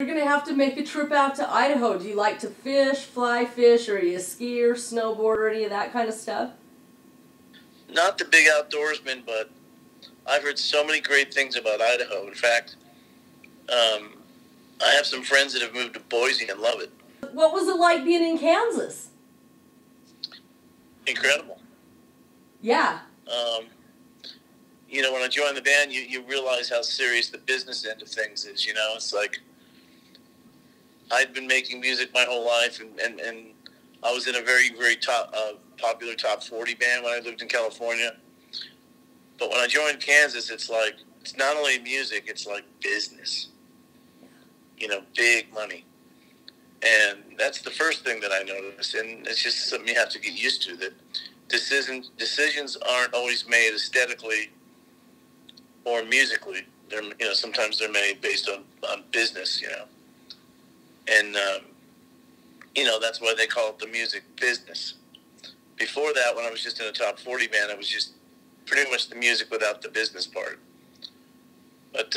You're going to have to make a trip out to Idaho. Do you like to fish, fly fish, or are you a skier, snowboard, or any of that kind of stuff? Not the big outdoorsman, but I've heard so many great things about Idaho. In fact, I have some friends that have moved to Boise and love it. What was it like being in Kansas? Incredible. Yeah. You know, when I joined the band, you realize how serious the business end of things is, you know. It's like I'd been making music my whole life, and I was in a very, very popular top 40 band when I lived in California. But when I joined Kansas, it's like, it's not only music, it's like business. You know, big money. And that's the first thing that I noticed, and it's just something you have to get used to, that decisions aren't always made aesthetically or musically. They're, you know, sometimes they're made based on business, you know. And, you know, that's why they call it the music business. Before that, when I was just in a top 40 band, it was just pretty much the music without the business part. But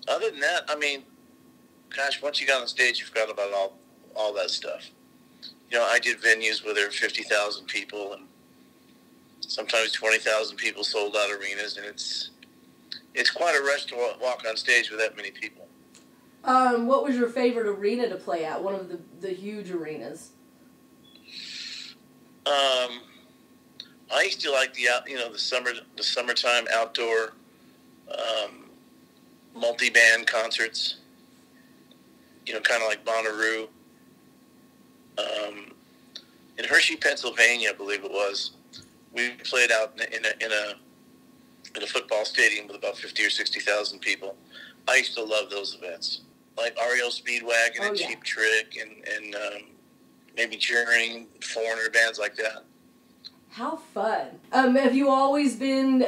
other than that, I mean, gosh, once you got on stage, you forgot about all that stuff. You know, I did venues where there were 50,000 people, and sometimes 20,000 people sold out arenas, and it's quite a rush to walk on stage with that many people. What was your favorite arena to play at? One of the huge arenas. I used to like the summertime outdoor multi-band concerts. You know, kind of like Bonnaroo. In Hershey, Pennsylvania, I believe it was, we played out in a football stadium with about 50 or 60,000 people. I used to love those events, like REO Speedwagon and yeah. Cheap Trick and maybe Journey, Foreigner, bands like that. How fun! Have you always been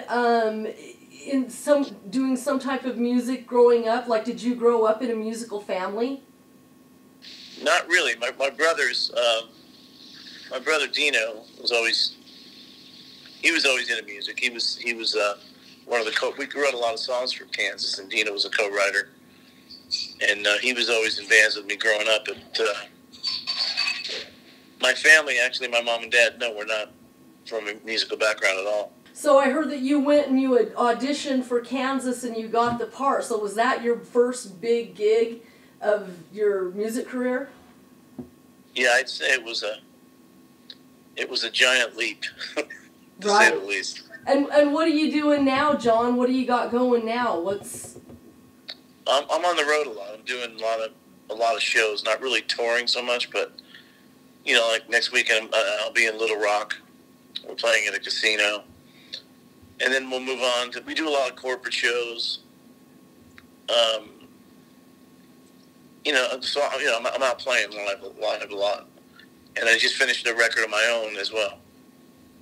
doing some type of music growing up? Like, did you grow up in a musical family? Not really. My brothers, my brother Dino was always into music. He was one of the we wrote a lot of songs for Kansas, and Dino was a co-writer, and he was always in bands with me growing up. But my family, actually, my mom and dad, no, we're not from a musical background at all. So I heard that you went and you had auditioned for Kansas and you got the part. So was that your first big gig of your music career? Yeah, I'd say it was a giant leap, to right. say the least. And what are you doing now, John? What do you got going now? I'm on the road a lot. I'm doing a lot of shows. Not really touring so much, but you know, like next weekend I'll be in Little Rock. We're playing at a casino, and then we'll move on to. We do a lot of corporate shows. You know, so you know, I'm out playing live a lot, and I just finished a record of my own as well.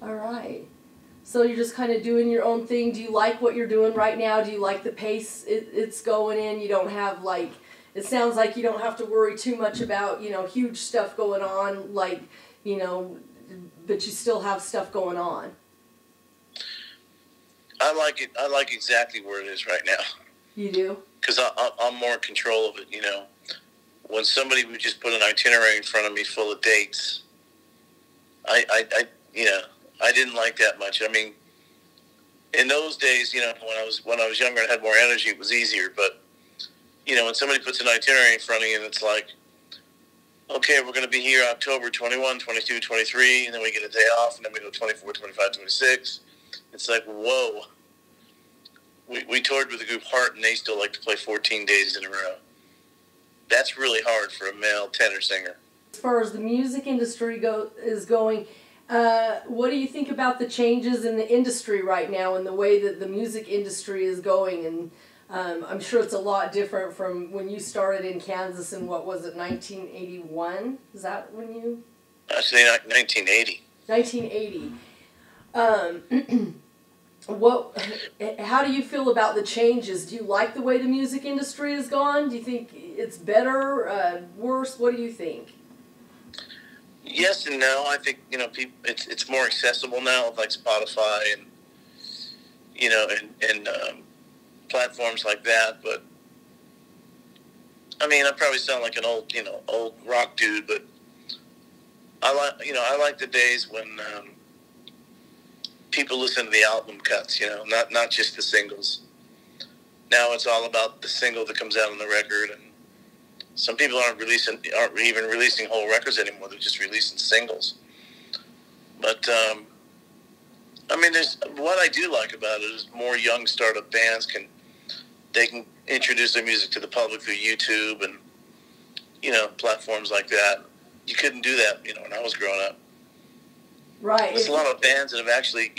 All right. So you're just kind of doing your own thing. Do you like what you're doing right now? Do you like the pace it's going in? You don't have like, it sounds like you don't have to worry too much about, you know, huge stuff going on, like, you know, but you still have stuff going on. I like it. I like exactly where it is right now. You do? Because I'm more in control of it, you know. When somebody would just put an itinerary in front of me full of dates, I didn't like that much. I mean, in those days, you know, when I was younger and had more energy, it was easier. But you know, when somebody puts an itinerary in front of you and it's like, okay, we're going to be here October 21, 22, 23, and then we get a day off, and then we go 24, 25, 26. It's like, whoa. We toured with the group Heart, and they still like to play 14 days in a row. That's really hard for a male tenor singer. As far as the music industry is going, what do you think about the changes in the industry right now and the way that the music industry is going? And I'm sure it's a lot different from when you started in Kansas in, what was it, 1981? Is that when you? I say 1980. 1980. How do you feel about the changes? Do you like the way the music industry has gone? Do you think it's better, worse? What do you think? Yes and no. I think, you know, it's more accessible now, like Spotify and, you know, and platforms like that. But I mean, I probably sound like an old rock dude, but I like the days when people listen to the album cuts, not just the singles. Now it's all about the single that comes out on the record, and some people aren't even releasing whole records anymore. They're just releasing singles. But I mean, what I do like about it is more young startup bands can introduce their music to the public through YouTube and platforms like that. You couldn't do that, when I was growing up. Right. There's a lot of bands that have actually,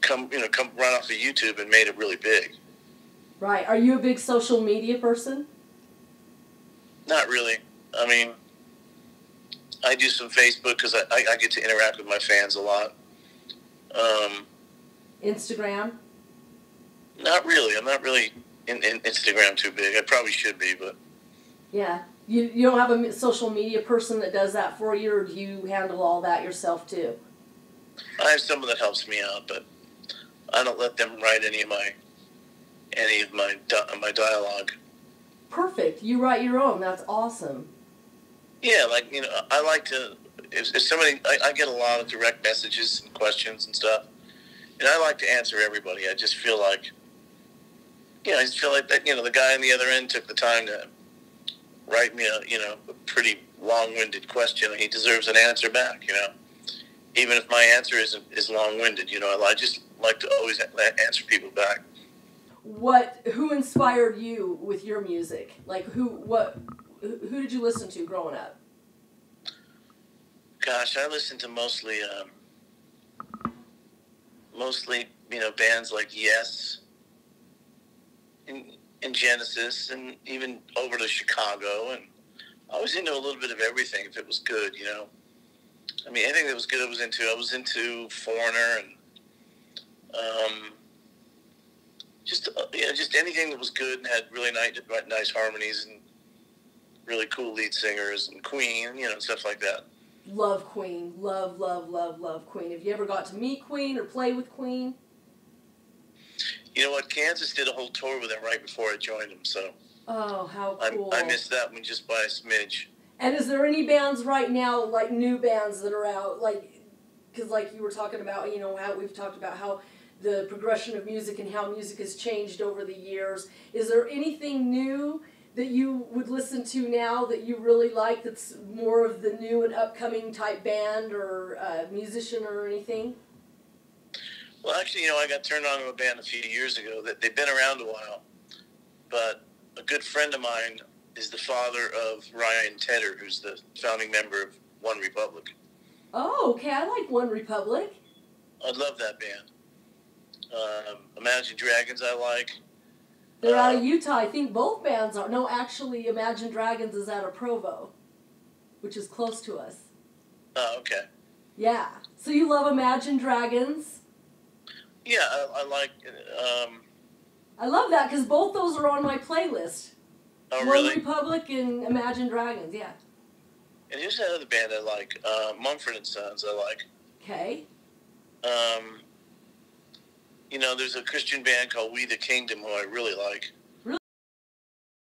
come right off of YouTube and made it really big. Right. Are you a big social media person? Not really. I mean, I do some Facebook because I get to interact with my fans a lot. Instagram? Not really. I'm not really in Instagram too big. I probably should be, but... Yeah. You don't have a social media person that does that for you, or do you handle all that yourself too? I have someone that helps me out, but I don't let them write any of my dialogue. Perfect. You write your own. That's awesome. Yeah, I like to. If somebody, I get a lot of direct messages and questions and stuff, and I like to answer everybody. I just feel like, that the guy on the other end took the time to write me a pretty long-winded question. He deserves an answer back. Even if my answer is long-winded. I just like to always answer people back. Who inspired you with your music? Like who did you listen to growing up? Gosh, I listened to mostly bands like Yes and Genesis, and even over to Chicago, and I was into a little bit of everything if it was good, I mean, anything that was good I was into. I was into Foreigner and just anything that was good and had really nice harmonies and really cool lead singers, and Queen, stuff like that. Love Queen. Love, love, love, love Queen. Have you ever got to meet Queen or play with Queen? You know what? Kansas did a whole tour with them right before I joined them, so... Oh, how cool. I missed that one just by a smidge. And is there any bands right now, like new bands that are out, because you were talking about, how we've talked about how the progression of music and how music has changed over the years. Is there anything new that you would listen to now that you really like that's more of the new and upcoming type band or musician or anything? Well, actually, I got turned on to a band a few years ago. They've been around a while, but a good friend of mine is the father of Ryan Tedder, who's the founding member of One Republic. Oh, okay. I like One Republic. I love that band. Imagine Dragons I like. They're out of Utah. I think both bands are. No, actually, Imagine Dragons is out of Provo, which is close to us. Oh, okay. Yeah. So you love Imagine Dragons? Yeah, I like... I love that because both those are on my playlist. Oh, really? One Republic and Imagine Dragons, yeah. And here's another band I like, Mumford & Sons I like. Okay. There's a Christian band called We the Kingdom who I really like.